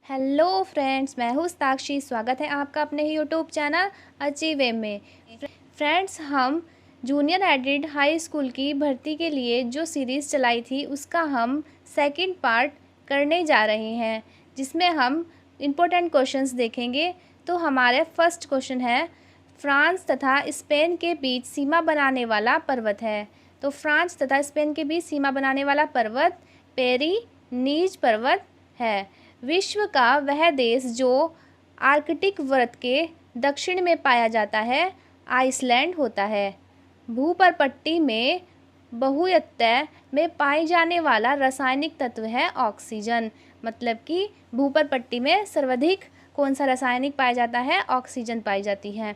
Hello friends, मैं हूँ साक्षी। स्वागत है आपका अपने ही यूट्यूब चैनल अचीव वे में। फ्रेंड्स, हम जूनियर एडिड हाई स्कूल की भर्ती के लिए जो सीरीज़ चलाई थी उसका हम सेकंड पार्ट करने जा रहे हैं, जिसमें हम इम्पोर्टेंट क्वेश्चंस देखेंगे। तो हमारे फर्स्ट क्वेश्चन है, फ्रांस तथा स्पेन के बीच सीमा बनाने वाला पर्वत है। तो फ्रांस तथा स्पेन के बीच सीमा बनाने वाला पर्वत पेरिनीज पर्वत है। विश्व का वह देश जो आर्कटिक वृत्त के दक्षिण में पाया जाता है आइसलैंड होता है। भूपर्पट्टी में बहुयत्तय में पाए जाने वाला रासायनिक तत्व है ऑक्सीजन। मतलब कि भूपर्पट्टी में सर्वाधिक कौन सा रासायनिक पाया जाता है? ऑक्सीजन पाई जाती है।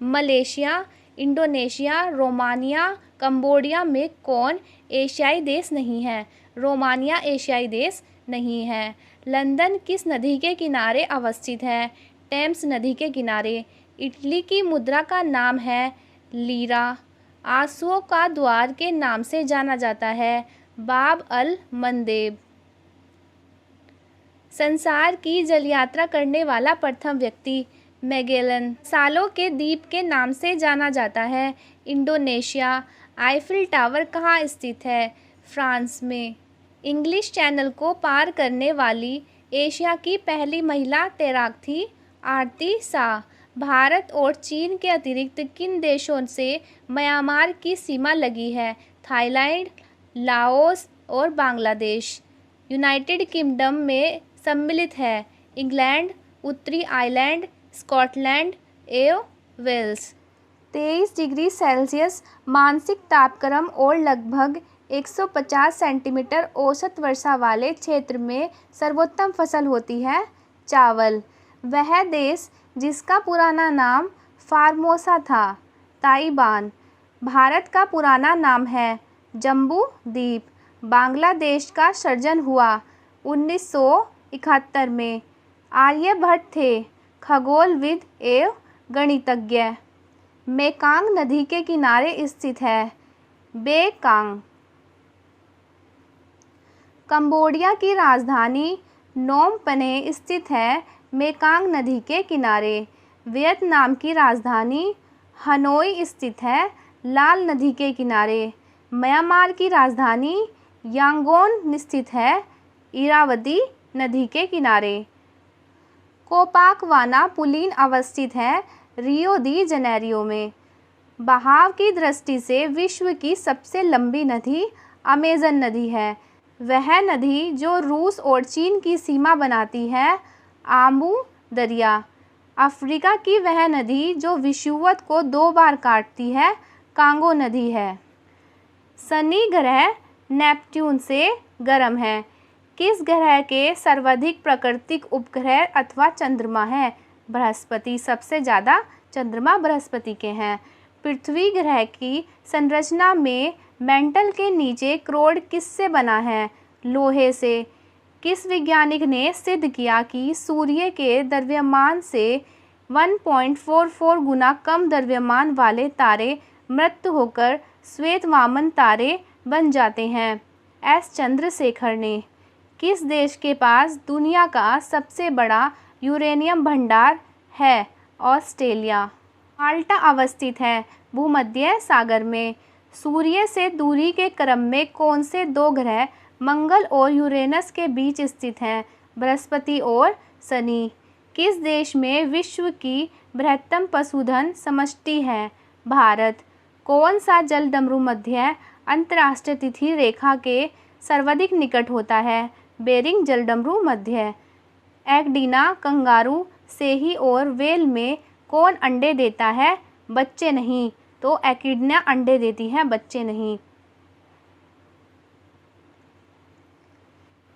मलेशिया, इंडोनेशिया, रोमानिया, कंबोडिया में कौन एशियाई देश नहीं है? रोमानिया एशियाई देश नहीं है। लंदन किस नदी के किनारे अवस्थित है? टेम्स नदी के किनारे। इटली की मुद्रा का नाम है लीरा। आंसुओं का द्वार के नाम से जाना जाता है बाब अल मंदेब। संसार की जल यात्रा करने वाला प्रथम व्यक्ति मैगेलन। सालों के द्वीप के नाम से जाना जाता है इंडोनेशिया। आईफिल टावर कहाँ स्थित है? फ्रांस में। इंग्लिश चैनल को पार करने वाली एशिया की पहली महिला तैराक थी आरती शाह। भारत और चीन के अतिरिक्त किन देशों से म्यांमार की सीमा लगी है? थाईलैंड, लाओस और बांग्लादेश। यूनाइटेड किंगडम में सम्मिलित है इंग्लैंड, उत्तरी आयरलैंड, स्कॉटलैंड एवं वेल्स। 23 डिग्री सेल्सियस मानसिक तापक्रम और लगभग 150 सेंटीमीटर औसत वर्षा वाले क्षेत्र में सर्वोत्तम फसल होती है चावल। वह देश जिसका पुराना नाम फार्मोसा था ताइवान। भारत का पुराना नाम है जम्बू द्वीप। बांग्लादेश का सृजन हुआ 1971 में। आर्यभट्ट थे खगोलविद एवं गणितज्ञ। मेकांग नदी के किनारे स्थित है बेकांग। कंबोडिया की राजधानी नोम पेन्ह स्थित है मेकांग नदी के किनारे। वियतनाम की राजधानी हनोई स्थित है लाल नदी के किनारे। म्यांमार की राजधानी यांगोन स्थित है इरावती नदी के किनारे। कोपाकवाना पुलिन अवस्थित है रियो दी जनेरियो में। बहाव की दृष्टि से विश्व की सबसे लंबी नदी अमेजन नदी है। वह नदी जो रूस और चीन की सीमा बनाती है आम्बू दरिया। अफ्रीका की वह नदी जो विषुवत को 2 बार काटती है कांगो नदी है। शनि ग्रह नेपट्यून से गर्म है। किस ग्रह के सर्वाधिक प्राकृतिक उपग्रह अथवा चंद्रमा है? बृहस्पति। सबसे ज़्यादा चंद्रमा बृहस्पति के हैं। पृथ्वी ग्रह की संरचना में मेंटल के नीचे क्रोड किससे बना है? लोहे से। किस वैज्ञानिक ने सिद्ध किया कि सूर्य के द्रव्यमान से 1.44 गुना कम द्रव्यमान वाले तारे मृत होकर श्वेत वामन तारे बन जाते हैं? एस चंद्रशेखर ने। किस देश के पास दुनिया का सबसे बड़ा यूरेनियम भंडार है? ऑस्ट्रेलिया। माल्टा अवस्थित है भूमध्य सागर में। सूर्य से दूरी के क्रम में कौन से 2 ग्रह मंगल और यूरेनस के बीच स्थित हैं? बृहस्पति और शनि। किस देश में विश्व की बृहत्तम पशुधन समष्टि है? भारत। कौन सा जलडमरू मध्य अंतर्राष्ट्रीय तिथि रेखा के सर्वाधिक निकट होता है? बेरिंग जलडमरू मध्य। एग्डीना कंगारू, सेही और वेल में कौन अंडे देता है? बच्चे नहीं। तो एकिडना अंडे देती है, बच्चे नहीं।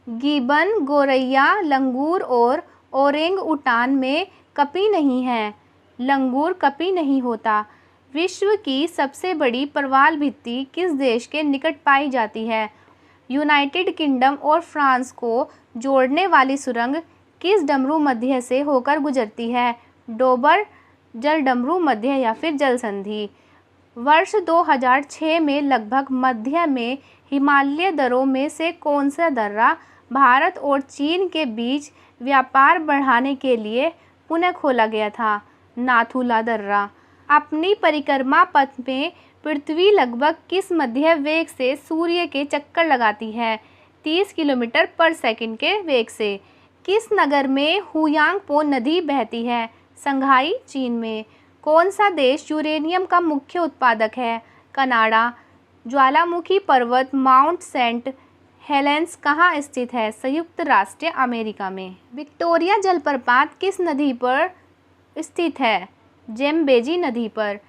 गिबन, गोरैया, लंगूर और ओरेंग उटान में कपी नहीं है। लंगूर कपी नहीं होता। विश्व की सबसे बड़ी प्रवाल भित्ति किस देश के निकट पाई जाती है? यूनाइटेड किंगडम और फ्रांस को जोड़ने वाली सुरंग किस डमरू मध्य से होकर गुजरती है? डोबर जलडमरू मध्य या फिर जल संधि। वर्ष 2006 में लगभग मध्य में हिमालय दर्रों में से कौन सा दर्रा भारत और चीन के बीच व्यापार बढ़ाने के लिए पुनः खोला गया था। नाथुला दर्रा। अपनी परिक्रमा पथ में पृथ्वी लगभग किस मध्य वेग से सूर्य के चक्कर लगाती है? 30 किलोमीटर पर सेकंड के वेग से। किस नगर में हुयांगपो नदी बहती है? संघाई, चीन में। कौन सा देश यूरेनियम का मुख्य उत्पादक है? कनाडा। ज्वालामुखी पर्वत माउंट सेंट हेलेंस कहाँ स्थित है? संयुक्त राष्ट्र अमेरिका में। विक्टोरिया जलप्रपात किस नदी पर स्थित है? जेम्बेजी नदी पर।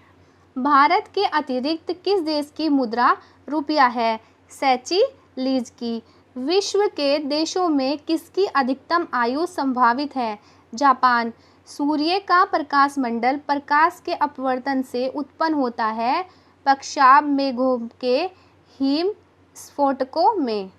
भारत के अतिरिक्त किस देश की मुद्रा रुपया है? सेचिलीज की। विश्व के देशों में किसकी अधिकतम आयु संभावित है? जापान। सूर्य का प्रकाश मंडल प्रकाश के अपवर्तन से उत्पन्न होता है। पश्चात मेघों के हिम स्फोटकों में।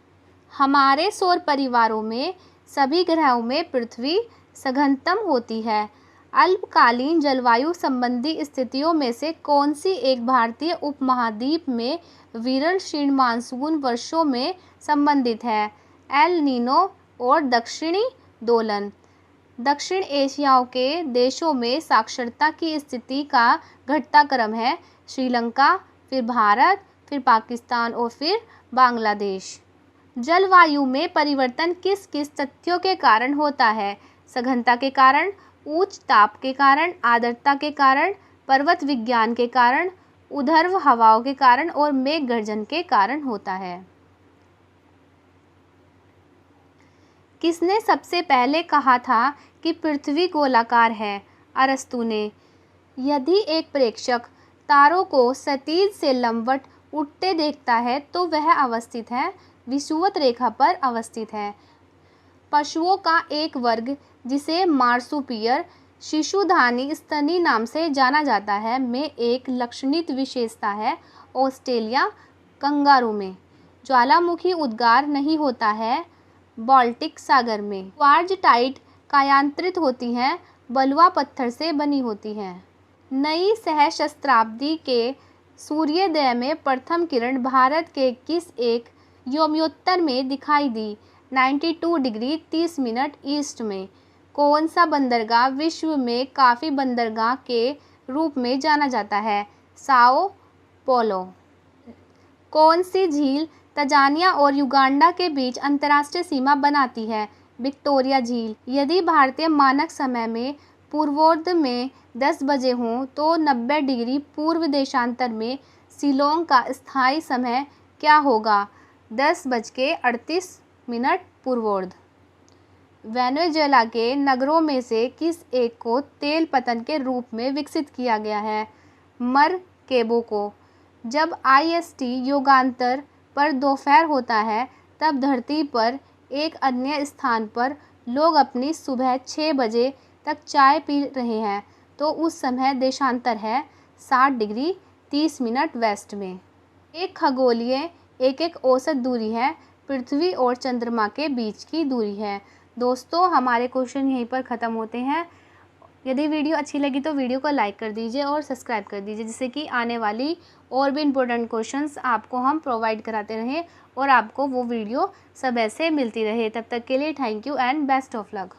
हमारे सौर परिवारों में सभी ग्रहों में पृथ्वी सघनतम होती है। अल्पकालीन जलवायु संबंधी स्थितियों में से कौन सी एक भारतीय उपमहाद्वीप में विरल क्षीण मानसून वर्षों में संबंधित है? एल नीनो और दक्षिणी दोलन। दक्षिण एशिया के देशों में साक्षरता की स्थिति का घटता क्रम है। श्रीलंका, फिर भारत, फिर पाकिस्तान और फिर बांग्लादेश। जलवायु में परिवर्तन किस किस तथ्यों के कारण होता है? सघनता के कारण, उच्च ताप के कारण, आर्द्रता के कारण, पर्वत विज्ञान के कारण, ऊर्ध्व हवाओं के कारण और मेघ गर्जन के कारण होता है। किसने सबसे पहले कहा था कि पृथ्वी गोलाकार है? अरस्तू ने। यदि एक प्रेक्षक तारों को क्षैतिज से लंबवत उठते देखता है तो वह अवस्थित है, विषुवत रेखा पर अवस्थित है। पशुओं का एक वर्ग जिसे मार्सुपियर शिशुधानी स्तनी नाम से जाना जाता है में एक लक्षणित विशेषता है। ऑस्ट्रेलिया कंगारू में। ज्वालामुखी उद्गार नहीं होता है बाल्टिक सागर में। क्वार्जटाइट कायांतरित होती हैं, बलुआ पत्थर से बनी होती हैं। नई सहस्राब्दी के सूर्योदय में प्रथम किरण भारत के किस एक योम्योत्तर में दिखाई दी? 92 डिग्री 30 मिनट ईस्ट में। कौन सा बंदरगाह विश्व में काफ़ी बंदरगाह के रूप में जाना जाता है? Sao Paulo. कौन सी झील तंजानिया और युगांडा के बीच अंतर्राष्ट्रीय सीमा बनाती है? विक्टोरिया झील। यदि भारतीय मानक समय में पूर्वोत्तर में 10 बजे हों तो 90 डिग्री पूर्व देशांतर में शिलोंग का स्थायी समय क्या होगा? 10:38 पूर्वोत्तर। वेनेजुएला के नगरों में से किस एक को तेल पतन के रूप में विकसित किया गया है? मरकेबो को। जब IST युगांतर पर दोपहर होता है तब धरती पर एक अन्य स्थान पर लोग अपनी सुबह 6 बजे तक चाय पी रहे हैं तो उस समय देशांतर है 60 डिग्री 30 मिनट वेस्ट में। एक खगोलीय एक औसत दूरी है, पृथ्वी और चंद्रमा के बीच की दूरी है। दोस्तों, हमारे क्वेश्चन यहीं पर ख़त्म होते हैं। यदि वीडियो अच्छी लगी तो वीडियो को लाइक कर दीजिए और सब्सक्राइब कर दीजिए, जिससे कि आने वाली और भी इम्पोर्टेंट क्वेश्चंस आपको हम प्रोवाइड कराते रहें और आपको वो वीडियो सब ऐसे मिलती रहे। तब तक के लिए thank you and best of luck.